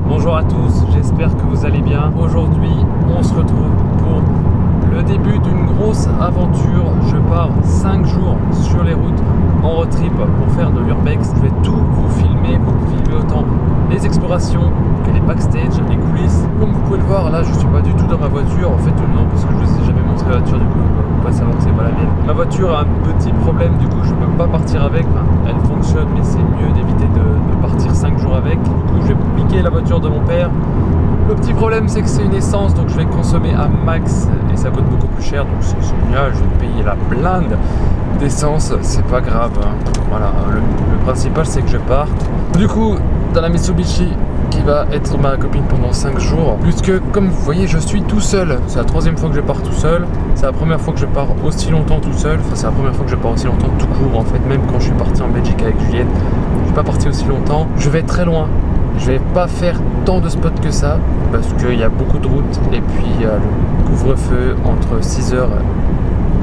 Bonjour à tous, j'espère que vous allez bien. Aujourd'hui, on se retrouve pour le début d'une grosse aventure. Je pars 5 jours sur les routes en road trip pour faire de l'urbex. Je vais tout vous filmer autant les explorations que les backstage, les coulisses. Comme vous pouvez le voir, là je suis pas du tout dans ma voiture. En fait non, parce que je vous ai jamais montré la voiture, du coup vous pouvez pas savoir que c'est pas la mienne. Ma voiture a un petit problème, du coup je peux pas partir avec. Enfin, elle fonctionne, mais c'est mieux d'éviter de partir 5 jours avec. Du coup je vais piquer la voiture de mon père. Le petit problème c'est que c'est une essence, donc je vais consommer à max et ça coûte beaucoup plus cher, donc c'est génial, je vais payer la blinde d'essence, c'est pas grave, hein. Voilà, le principal c'est que je parte. Du coup, dans la Mitsubishi qui va être ma copine pendant 5 jours, puisque comme vous voyez je suis tout seul, c'est la 3e fois que je pars tout seul, c'est la première fois que je pars aussi longtemps tout seul, enfin c'est la première fois que je pars aussi longtemps tout court en fait, même quand je suis parti en Belgique avec Juliette, je suis pas parti aussi longtemps, je vais très loin. Je vais pas faire tant de spots que ça parce qu'il y a beaucoup de routes et puis il y a le couvre-feu entre 6h,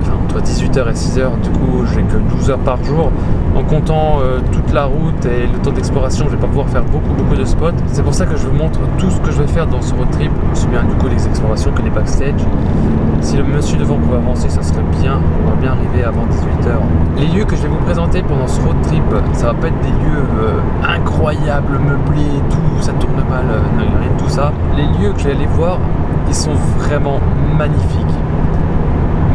enfin entre 18h et 6h, du coup j'ai que 12 heures par jour. En comptant toute la route et le temps d'exploration, je vais pas pouvoir faire beaucoup de spots. C'est pour ça que je vous montre tout ce que je vais faire dans ce road trip, aussi bien du coup les explorations que les backstage. Si le monsieur devant pouvait avancer, ça serait bien, on va bien arriver avant 18h. Les lieux que je vais vous présenter pendant ce road trip, ça va pas être des lieux incroyables, meublés et tout, ça tourne mal, rien de tout ça. Les lieux que je vais aller voir, ils sont vraiment magnifiques,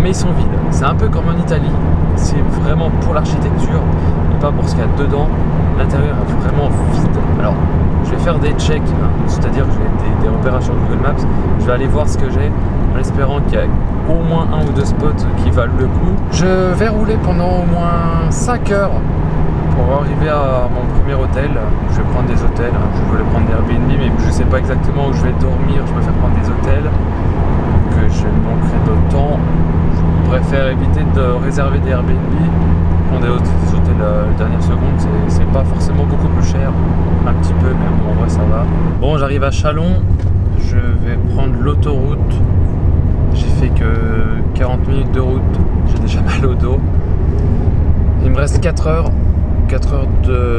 mais ils sont vides. C'est un peu comme en Italie, c'est vraiment pour l'architecture et pas pour ce qu'il y a dedans. L'intérieur est vraiment vide. Alors, je vais faire des checks, hein, c'est-à-dire que je vais des repérages sur Google Maps, je vais aller voir ce que j'ai, en espérant qu'il y a au moins 1 ou 2 spots qui valent le coup. Je vais rouler pendant au moins 5 heures pour arriver à mon premier hôtel. Je vais prendre des hôtels, je voulais prendre des Airbnb, mais je ne sais pas exactement où je vais dormir, je préfère prendre des hôtels, que je manquerai de temps. Je préfère éviter de réserver des Airbnb. Prendre des hôtels dernière seconde, c'est pas forcément beaucoup plus cher, un petit peu, mais bon, en vrai ça va. Bon, j'arrive à Chalon, je vais prendre l'autoroute. J'ai fait que 40 minutes de route, j'ai déjà mal au dos. Il me reste 4 heures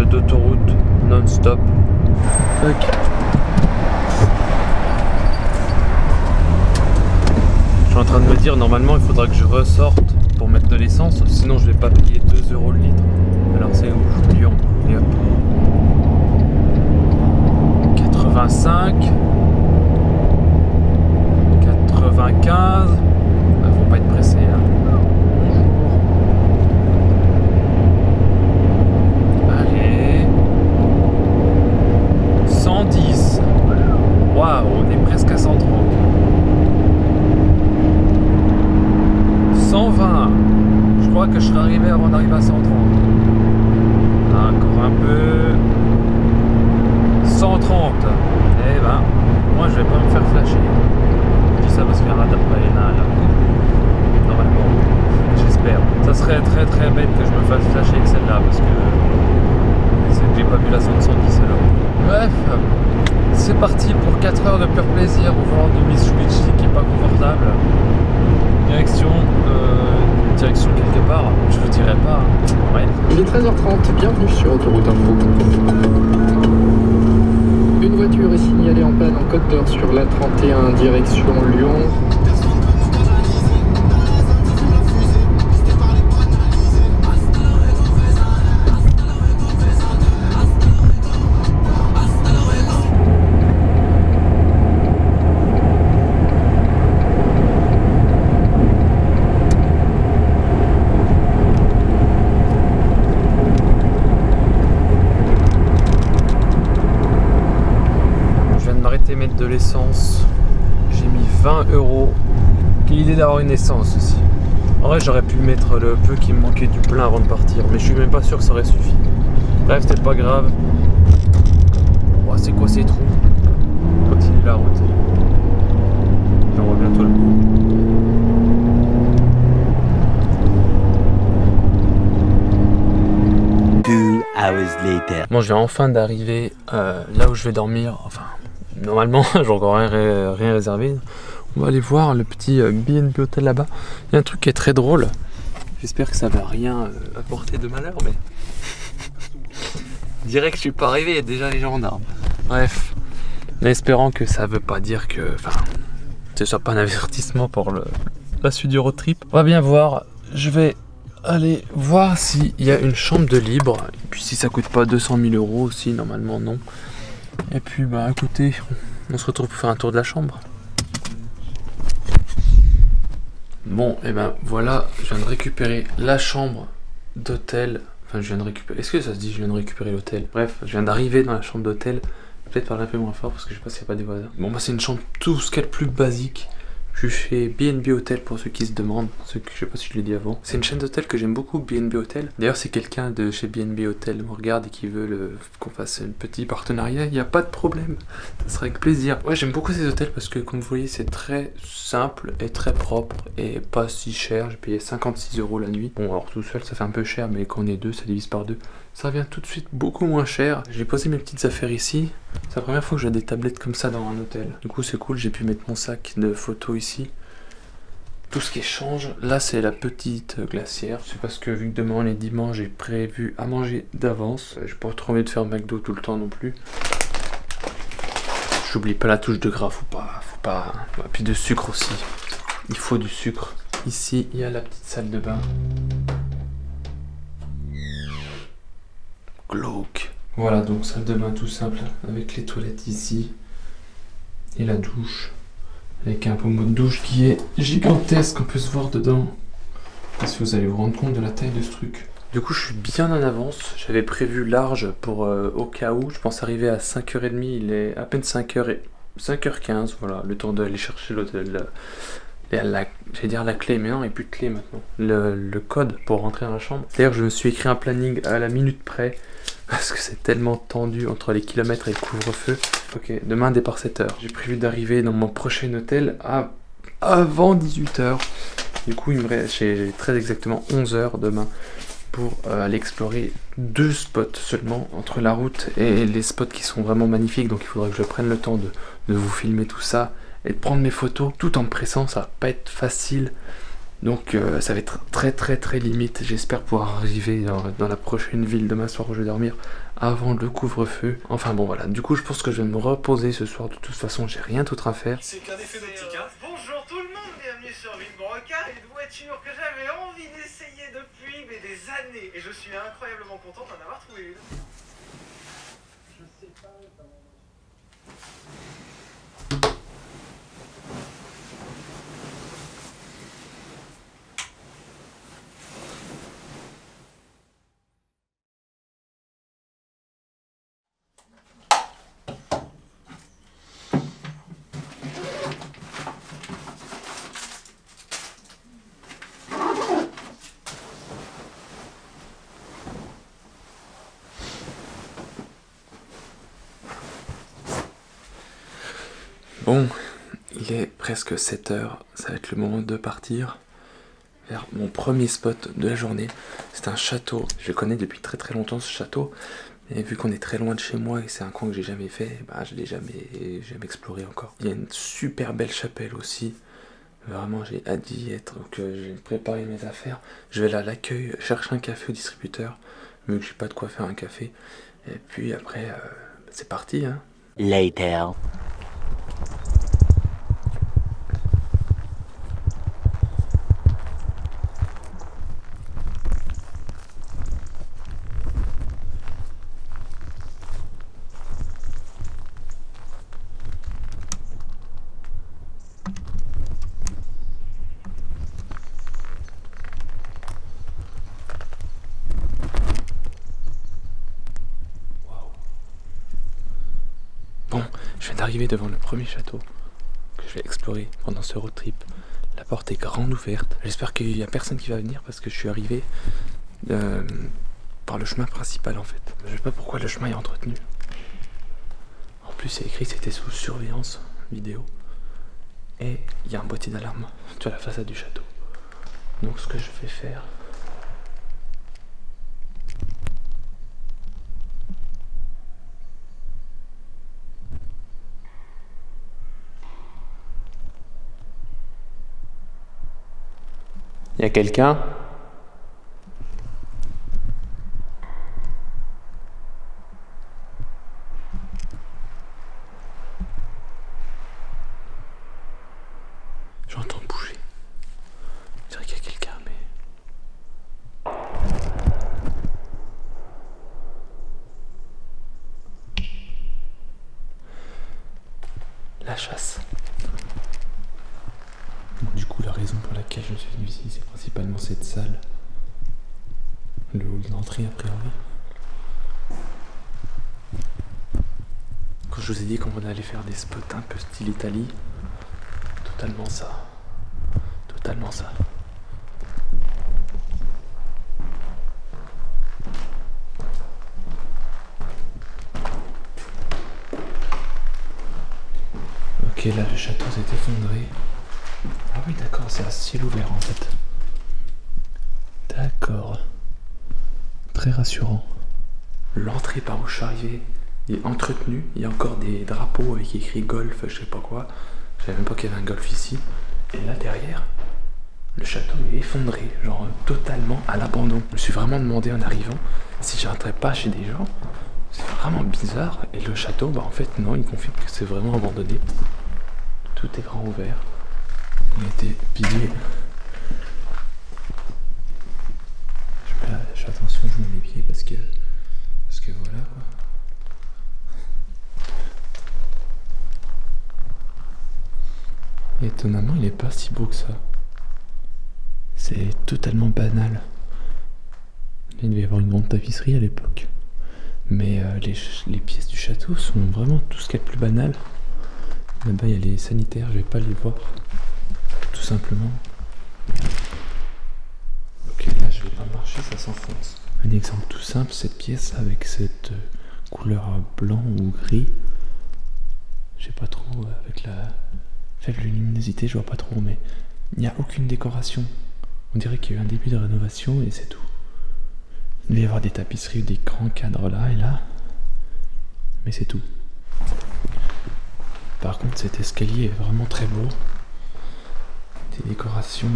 d'autoroute non-stop. Je suis en train de me dire, normalement il faudra que je ressorte pour mettre de l'essence, sinon je vais pas payer 2 € le litre. Alors c'est où? Lyon. 85, 95, faut pas être pressé hein. Allez, 110. Waouh, on est presque à 130. 120. Je crois que je serai arrivé avant d'arriver à 130. Encore un peu. 130. Eh ben, moi je vais pas me faire flasher. Je dis ça parce qu'il y en a là. Normalement, j'espère. Ça serait très bête que je me fasse flasher avec celle-là parce que c'est que j'ai pas vu la 110 alors. Bref, c'est parti pour 4 heures de pur plaisir au volant de Mitsubishi qui est pas confortable. Direction quelque part, je vous dirai pas. Ouais. Il est 13h30, bienvenue sur Autoroute Info. Une voiture est signalée en panne en Côte d'Or sur la 31 direction Lyon. Mettre de l'essence, j'ai mis 20 €. Quelle idée d'avoir une essence aussi. En vrai, j'aurais pu mettre le peu qui me manquait du plein avant de partir, mais je suis même pas sûr que ça aurait suffi. Bref, c'était pas grave. Oh, c'est quoi ces trous? Continue la route. Et on voit bientôt le bout. Bon, je viens enfin d'arriver là où je vais dormir. Enfin, normalement, j'ai encore rien réservé. On va aller voir le petit B&B Hotel là-bas. Il y a un truc qui est très drôle. J'espère que ça va rien apporter de malheur, mais je dirais que je suis pas arrivé, il y a déjà les gendarmes. Bref, en espérant que ça veut pas dire que, enfin, ce soit pas un avertissement pour la suite du road trip. On va bien voir. Je vais aller voir s'il y a une chambre de libre. Et puis si ça coûte pas 200 000 € aussi, normalement non. Et puis bah écoutez, on se retrouve pour faire un tour de la chambre. Bon, et ben voilà, je viens de récupérer la chambre d'hôtel. Enfin, je viens de récupérer. Est-ce que ça se dit je viens de récupérer l'hôtel? Bref, je viens d'arriver dans la chambre d'hôtel. Peut-être parler un peu moins fort parce que je sais pas s'il n'y a pas des voisins. Bon, bah c'est une chambre tout ce qu'il y a de plus basique. Je suis chez B&B Hotel pour ceux qui se demandent, je sais pas si je l'ai dit avant. C'est une chaîne d'hôtel que j'aime beaucoup, B&B Hotel. D'ailleurs, si quelqu'un de chez B&B Hotel me regarde et qui veut qu'on fasse un petit partenariat, il n'y a pas de problème, ça sera avec plaisir. Ouais, j'aime beaucoup ces hôtels parce que comme vous voyez, c'est très simple et très propre et pas si cher. J'ai payé 56 € la nuit. Bon, alors tout seul, ça fait un peu cher, mais quand on est deux, ça divise par deux. Ça revient tout de suite beaucoup moins cher. J'ai posé mes petites affaires ici. C'est la première fois que j'ai des tablettes comme ça dans un hôtel. Du coup c'est cool, j'ai pu mettre mon sac de photos ici. Tout ce qui change, là c'est la petite glacière. C'est parce que vu que demain on est dimanche, j'ai prévu à manger d'avance. J'ai pas trop envie de faire McDo tout le temps non plus. J'oublie pas la touche de gras, faut pas. Puis de sucre aussi. Il faut du sucre. Ici il y a la petite salle de bain. Glauque. Voilà, donc salle de bain tout simple avec les toilettes ici et la douche avec un pommeau de douche qui est gigantesque, on peut se voir dedans. Est-ce que vous allez vous rendre compte de la taille de ce truc? Du coup je suis bien en avance, j'avais prévu large pour au cas où, je pense arriver à 5h30, il est à peine 5h15, voilà, le temps d'aller chercher l'hôtel. J'allais dire la clé, mais non, il n'y a plus de clé maintenant. Le code pour rentrer dans la chambre. D'ailleurs, je me suis écrit un planning à la minute près parce que c'est tellement tendu entre les kilomètres et le couvre-feu. Ok, demain départ 7h. J'ai prévu d'arriver dans mon prochain hôtel avant 18h. Du coup, il me reste, j'ai très exactement 11h demain pour aller explorer 2 spots seulement entre la route et les spots qui sont vraiment magnifiques. Donc, il faudra que je prenne le temps de vous filmer tout ça et de prendre mes photos tout en me pressant. Ça va pas être facile. Donc ça va être très limite. J'espère pouvoir arriver dans la prochaine ville demain soir où je vais dormir avant le couvre-feu. Enfin bon voilà, du coup je pense que je vais me reposer ce soir. De toute façon j'ai rien d'autre à faire. C'est qu'un effet d'optique hein. Bonjour tout le monde, bienvenue sur Villebroca, une voiture que j'avais envie d'essayer depuis des années. Et je suis incroyablement content d'en avoir trouvé une. Je sais pas comment... Bon, il est presque 7h, ça va être le moment de partir vers mon premier spot de la journée. C'est un château, je connais depuis très longtemps ce château, mais vu qu'on est très loin de chez moi et c'est un coin que j'ai jamais fait, bah je l'ai jamais exploré encore. Il y a une super belle chapelle aussi, vraiment j'ai hâte d'y être, donc j'ai préparé mes affaires. Je vais aller à l'accueil chercher un café au distributeur, vu que j'ai pas de quoi faire un café, et puis après c'est parti hein. Later. Bon, je viens d'arriver devant le premier château que je vais explorer pendant ce road trip. La porte est grande ouverte. J'espère qu'il n'y a personne qui va venir parce que je suis arrivé par le chemin principal en fait. Je sais pas pourquoi le chemin est entretenu. En plus c'est écrit que c'était sous surveillance vidéo. Et il y a un boîtier d'alarme sur la façade du château. Donc ce que je vais faire... Il y a quelqu'un? J'entends bouger. Je dirais qu'il y a quelqu'un, mais... La chasse. Bon, du coup, la raison pour laquelle je suis venu ici, c'est principalement cette salle. Le hall d'entrée, a priori. Quand je vous ai dit qu'on allait faire des spots un peu style Italie, totalement ça. Totalement ça. Ok, là le château s'est effondré. Ah oui, d'accord, c'est à ciel ouvert en fait. D'accord. Très rassurant. L'entrée par où je suis arrivé est entretenue. Il y a encore des drapeaux avec écrit golf, je sais pas quoi. Je savais même pas qu'il y avait un golf ici. Et là derrière, le château est effondré, genre totalement à l'abandon. Je me suis vraiment demandé en arrivant si j'entrais pas chez des gens. C'est vraiment bizarre. Et le château, bah en fait non, il confirme que c'est vraiment abandonné. Tout est grand ouvert. Il a été pillé. Je fais attention, je mets les pieds parce que voilà quoi. Et étonnamment, il est pas si beau que ça. C'est totalement banal. Il devait y avoir une grande tapisserie à l'époque. Mais les pièces du château sont vraiment tout ce qu'il y a de plus banal. Là-bas, il y a les sanitaires, je vais pas les voir. Tout simplement. Ok, là, je vais pas marcher, ça s'enfonce. Un exemple tout simple, cette pièce avec cette couleur blanc ou gris. Je sais pas trop, avec la faible luminosité, je vois pas trop, mais il n'y a aucune décoration. On dirait qu'il y a eu un début de rénovation et c'est tout. Il devait y avoir des tapisseries ou des grands cadres là et là. Mais c'est tout. Par contre, cet escalier est vraiment très beau. Des décorations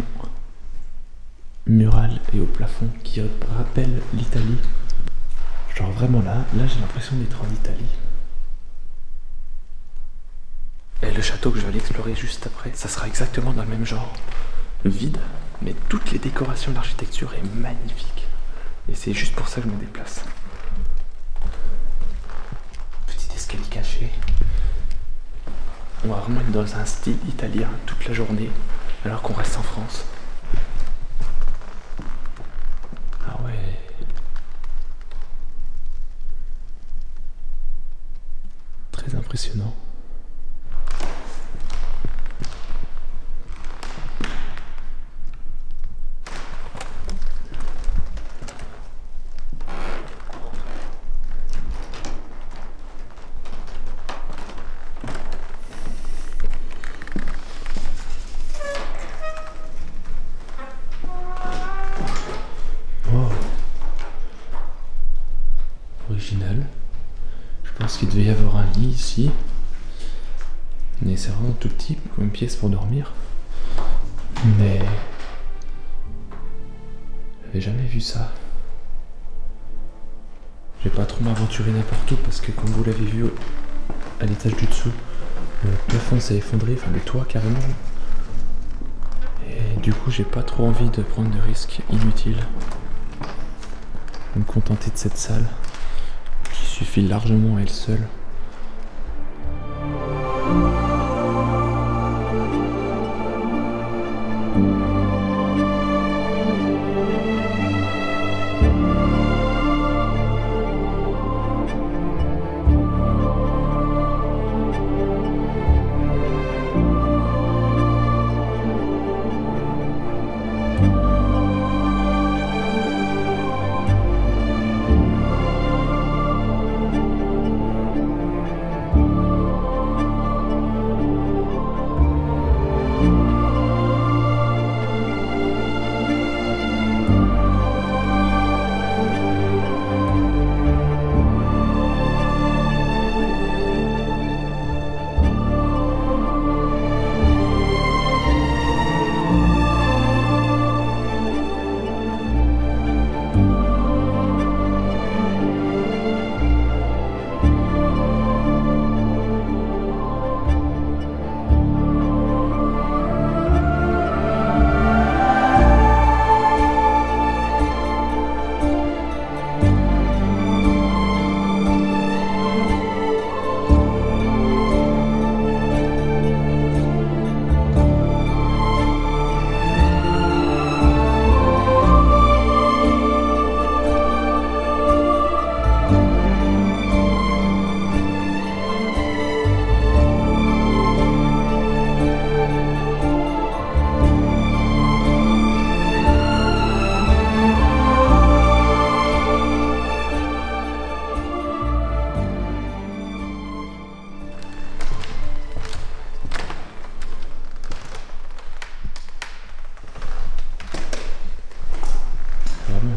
murales et au plafond qui rappellent l'Italie. Genre vraiment là j'ai l'impression d'être en Italie. Et le château que je vais aller explorer juste après, ça sera exactement dans le même genre. Vide, mais toutes les décorations d'architecture est magnifique. Et c'est juste pour ça que je me déplace. Petit escalier caché. On va vraiment être dans un style italien toute la journée, alors qu'on reste en France. Ah ouais. Très impressionnant. Original. Je pense qu'il devait y avoir un lit ici. Mais c'est vraiment tout petit comme une pièce pour dormir. Mais j'avais jamais vu ça. Je vais pas trop m'aventurer n'importe où parce que comme vous l'avez vu à l'étage du dessous, le plafond s'est effondré, enfin le toit carrément. Et du coup j'ai pas trop envie de prendre de risques inutiles. Je vais me contenter de cette salle qui suffit largement à elle seule.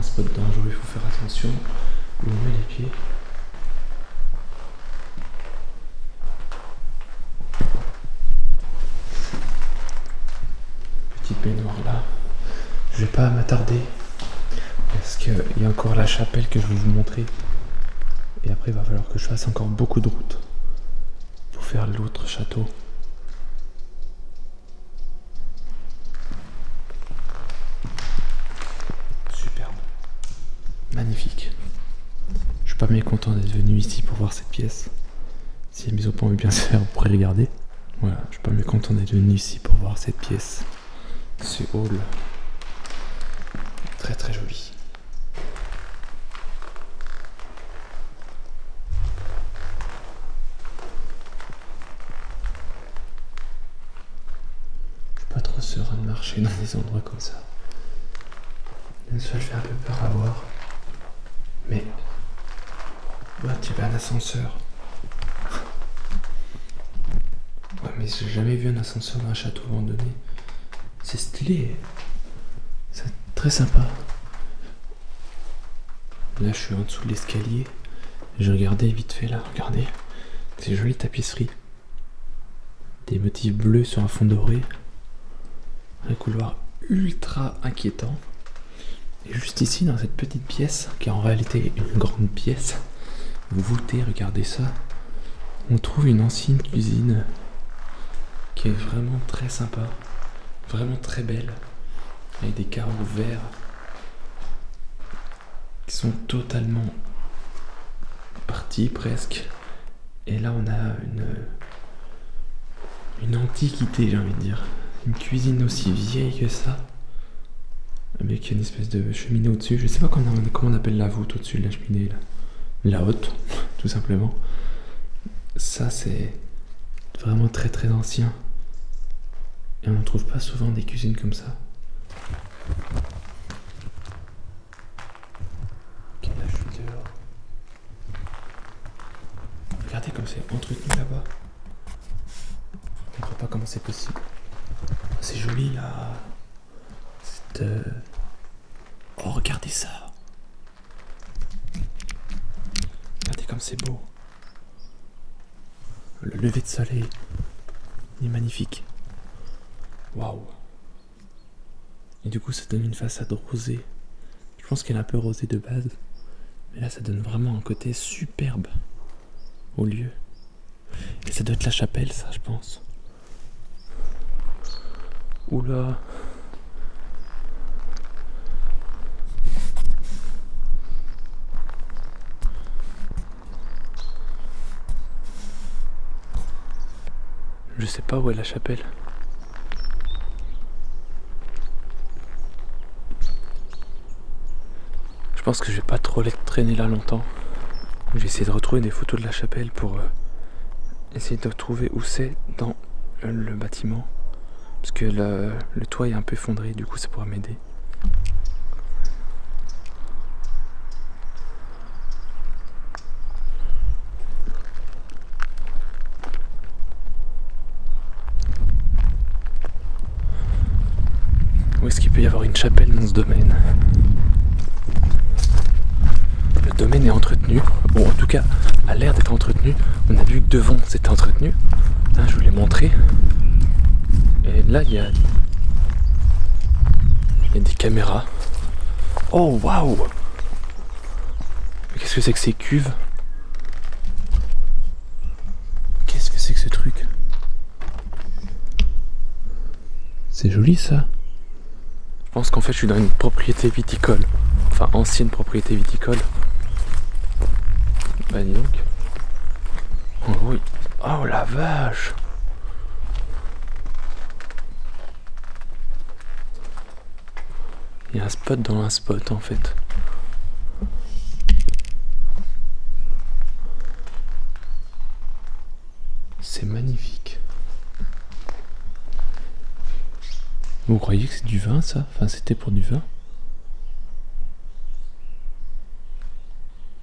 un spot dangereux, il faut faire attention où on met les pieds. Petite baignoire là. Je vais pas m'attarder parce qu'il y a encore la chapelle que je vais vous montrer. Et après il va falloir que je fasse encore beaucoup de route pour faire l'autre château. Superbe. Magnifique. Je suis pas mécontent d'être venu ici pour voir cette pièce. Si la mise au point veut bien se faire, vous pourrez regarder. Voilà, je suis pas mécontent d'être venu ici pour voir cette pièce. Ce hall. Très très joli. Je suis pas trop serein de marcher dans des endroits comme ça. Même ça, je fais un peu peur à voir. Mais... ouais, il y avait un ascenseur. Ouais, mais j'ai jamais vu un ascenseur dans un château abandonné. C'est stylé. C'est très sympa. Là, je suis en dessous de l'escalier. J'ai regardé vite fait là, regardez. C'est jolie tapisserie. Des motifs bleus sur un fond doré. Un couloir ultra inquiétant. Et juste ici, dans cette petite pièce, qui est en réalité une grande pièce, voûtée, regardez ça, on trouve une ancienne cuisine qui est vraiment très sympa, vraiment très belle, avec des carreaux verts qui sont totalement partis presque. Et là, on a une antiquité, j'ai envie de dire. Une cuisine aussi vieille que ça, avec une espèce de cheminée au-dessus. Je sais pas comment on appelle la voûte au-dessus de la cheminée là. La haute, tout simplement. Ça, c'est vraiment très très ancien. Et on ne trouve pas souvent des cuisines comme ça. Ok, là je suis dehors. Regardez comme c'est entretenu là-bas. Je comprends pas comment c'est possible. C'est joli là. Oh, regardez ça. Regardez comme c'est beau. Le lever de soleil est magnifique. Waouh. Et du coup, ça donne une façade rosée. Je pense qu'elle est un peu rosée de base. Mais là, ça donne vraiment un côté superbe au lieu. Et ça doit être la chapelle, ça, je pense. Oula. Je sais pas où est la chapelle. Je pense que je vais pas trop traîner là longtemps. Je vais essayer de retrouver des photos de la chapelle pour essayer de trouver où c'est dans le bâtiment. Parce que le toit est un peu effondré, du coup ça pourra m'aider. Où est-ce qu'il peut y avoir une chapelle dans ce domaine? Le domaine est entretenu. Bon, en tout cas, a l'air d'être entretenu. On a vu que devant c'était entretenu. Là, je vous l'ai montré. Et là, il y a des caméras. Oh, waouh! Qu'est-ce que c'est que ces cuves? Qu'est-ce que c'est que ce truc? C'est joli ça. Je pense qu'en fait je suis dans une propriété viticole. Enfin ancienne propriété viticole. Bah dis donc. En gros, oh la vache! Il y a un spot dans un spot en fait. C'est magnifique. Vous croyez que c'est du vin ça? Enfin c'était pour du vin.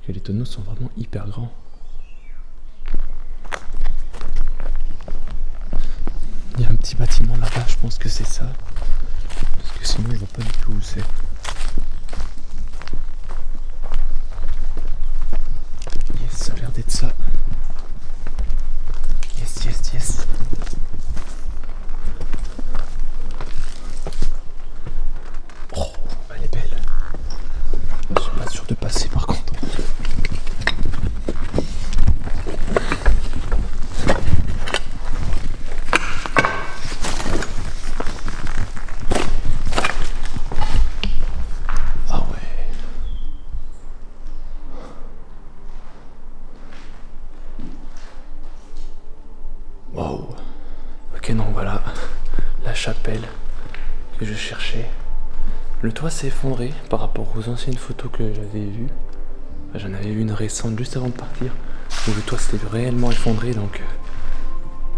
Que les tonneaux sont vraiment hyper grands. Il y a un petit bâtiment là-bas, je pense que c'est ça. Parce que sinon je vois pas du tout où c'est. Le toit s'est effondré par rapport aux anciennes photos que j'avais vues. J'en avais vu une récente juste avant de partir où le toit s'était réellement effondré, donc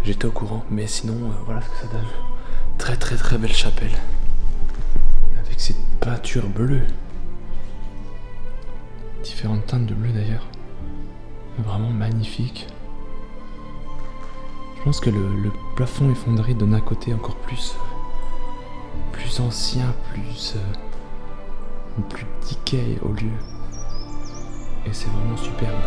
j'étais au courant. Mais sinon, voilà ce que ça donne. Très très très belle chapelle. Avec cette peinture bleue. Différentes teintes de bleu d'ailleurs. Vraiment magnifique. Je pense que le plafond effondré donne un côté encore plus ancien, plus decay au lieu. Et c'est vraiment superbe.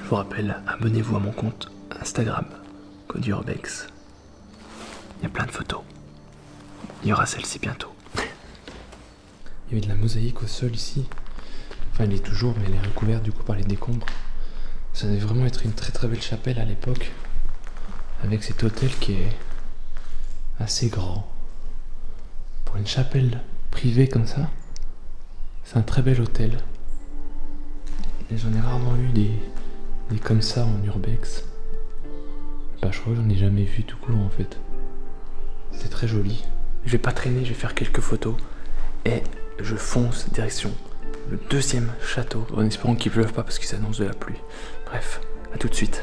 Je vous rappelle, abonnez-vous à mon compte Instagram, Code Urbex. Il y a plein de photos. Il y aura celle-ci bientôt. Il y avait de la mosaïque au sol ici. Enfin, elle est toujours, mais elle est recouverte du coup par les décombres. Ça devait vraiment être une très très belle chapelle à l'époque. Avec cet hôtel qui est assez grand. Pour une chapelle privée comme ça, c'est un très bel hôtel. Et j'en ai rarement eu des comme ça en urbex. Bah je crois que j'en ai jamais vu tout court en fait. C'est très joli. Je vais pas traîner, je vais faire quelques photos. Et je fonce direction le deuxième château. En espérant qu'il pleuve pas parce qu'il s'annonce de la pluie. Bref, à tout de suite.